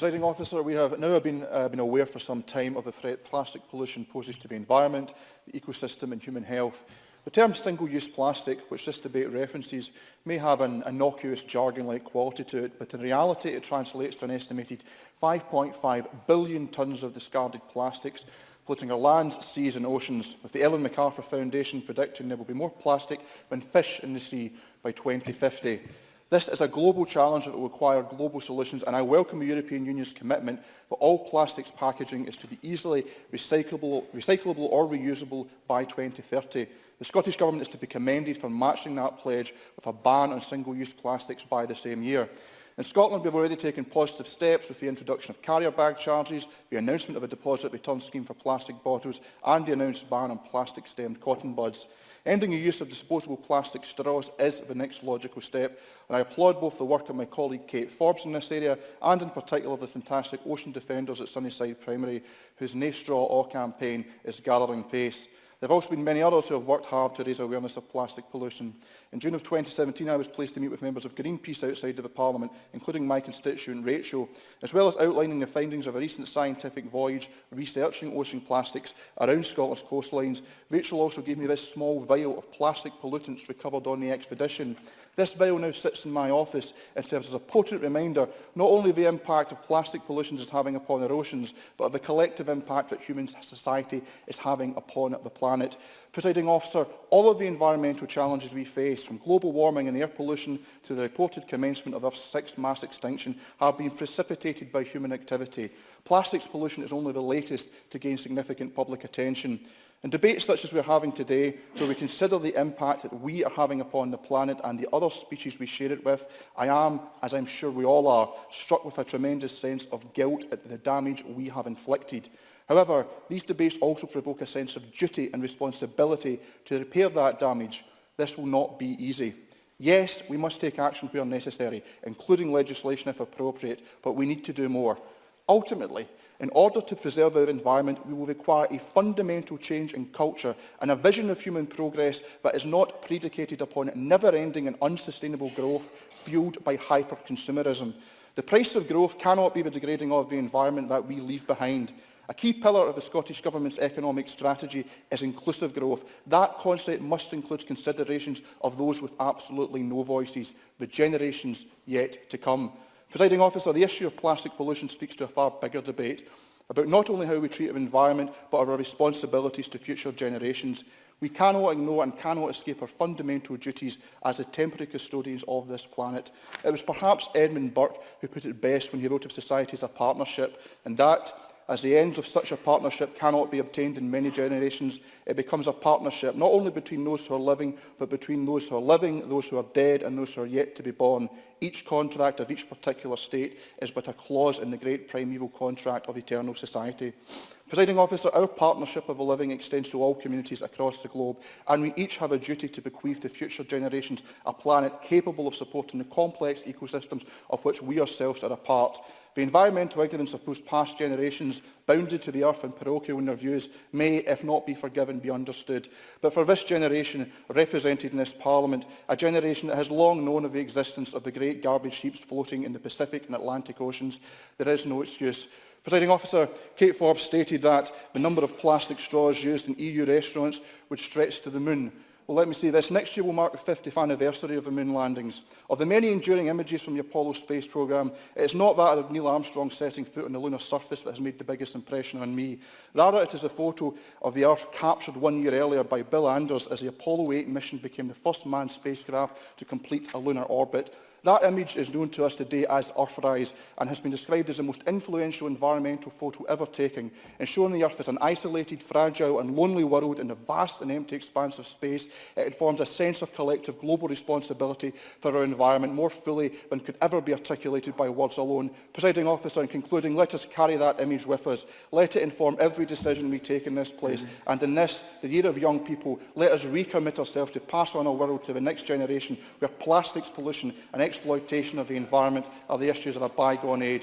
Presiding Officer, we have now been aware for some time of the threat plastic pollution poses to the environment, the ecosystem and human health. The term single-use plastic, which this debate references, may have an innocuous jargon-like quality to it, but in reality it translates to an estimated 5.5 billion tonnes of discarded plastics, polluting our lands, seas and oceans, with the Ellen MacArthur Foundation predicting there will be more plastic than fish in the sea by 2050. This is a global challenge that will require global solutions, and I welcome the European Union's commitment that all plastics packaging is to be easily recyclable or reusable by 2030. The Scottish Government is to be commended for matching that pledge with a ban on single-use plastics by the same year. In Scotland, we have already taken positive steps with the introduction of carrier bag charges, the announcement of a deposit return scheme for plastic bottles, and the announced ban on plastic-stemmed cotton buds. Ending the use of disposable plastic straws is the next logical step, and I applaud both the work of my colleague Kate Forbes in this area, and in particular the fantastic Ocean Defenders at Sunnyside Primary, whose No Straw Or campaign is gathering pace. There have also been many others who have worked hard to raise awareness of plastic pollution. In June of 2017, I was pleased to meet with members of Greenpeace outside of the Parliament, including my constituent Rachel, as well as outlining the findings of a recent scientific voyage researching ocean plastics around Scotland's coastlines. Rachel also gave me this small vial of plastic pollutants recovered on the expedition. This vial now sits in my office and serves as a potent reminder not only of the impact of plastic pollution is having upon our oceans, but of the collective impact that human society is having upon the planet. Presiding Officer, all of the environmental challenges we face, from global warming and air pollution to the reported commencement of our sixth mass extinction, have been precipitated by human activity. Plastics pollution is only the latest to gain significant public attention. In debates such as we are having today, where we consider the impact that we are having upon the planet and the other species we share it with, I am, as I'm sure we all are, struck with a tremendous sense of guilt at the damage we have inflicted. However, these debates also provoke a sense of duty and responsibility to repair that damage. This will not be easy. Yes, we must take action where necessary, including legislation if appropriate, but we need to do more. Ultimately, in order to preserve our environment, we will require a fundamental change in culture and a vision of human progress that is not predicated upon never-ending and unsustainable growth fuelled by hyper-consumerism. The price of growth cannot be the degrading of the environment that we leave behind. A key pillar of the Scottish Government's economic strategy is inclusive growth. That concept must include considerations of those with absolutely no voices, the generations yet to come. Presiding Officer, the issue of plastic pollution speaks to a far bigger debate about not only how we treat our environment, but our responsibilities to future generations. We cannot ignore and cannot escape our fundamental duties as the temporary custodians of this planet. It was perhaps Edmund Burke who put it best when he wrote of society as a partnership, and that, as the ends of such a partnership cannot be obtained in many generations, it becomes a partnership not only between those who are living, but between those who are living, those who are dead and those who are yet to be born. Each contract of each particular state is but a clause in the great primeval contract of eternal society. Presiding Officer, our partnership of the living extends to all communities across the globe, and we each have a duty to bequeath to future generations a planet capable of supporting the complex ecosystems of which we ourselves are a part. The environmental ignorance of those past generations, bounded to the earth and parochial in their views, may, if not be forgiven, be understood. But for this generation, represented in this Parliament, a generation that has long known of the existence of the great garbage heaps floating in the Pacific and Atlantic Oceans, there is no excuse. Presiding Officer, Kate Forbes stated that the number of plastic straws used in EU restaurants would stretch to the moon. Well, let me say this. Next year will mark the 50th anniversary of the moon landings. Of the many enduring images from the Apollo space programme, it is not that of Neil Armstrong setting foot on the lunar surface that has made the biggest impression on me. Rather, it is a photo of the Earth captured 1 year earlier by Bill Anders as the Apollo 8 mission became the first manned spacecraft to complete a lunar orbit. That image is known to us today as Earthrise and has been described as the most influential environmental photo ever taken, and showing the Earth as an isolated, fragile and lonely world in the vast and empty expanse of space. It informs a sense of collective global responsibility for our environment more fully than could ever be articulated by words alone. Presiding Officer, in concluding, let us carry that image with us. Let it inform every decision we take in this place. And in this, the year of young people, let us recommit ourselves to pass on our world to the next generation where plastics pollution and exploitation of the environment are the issues of a bygone age.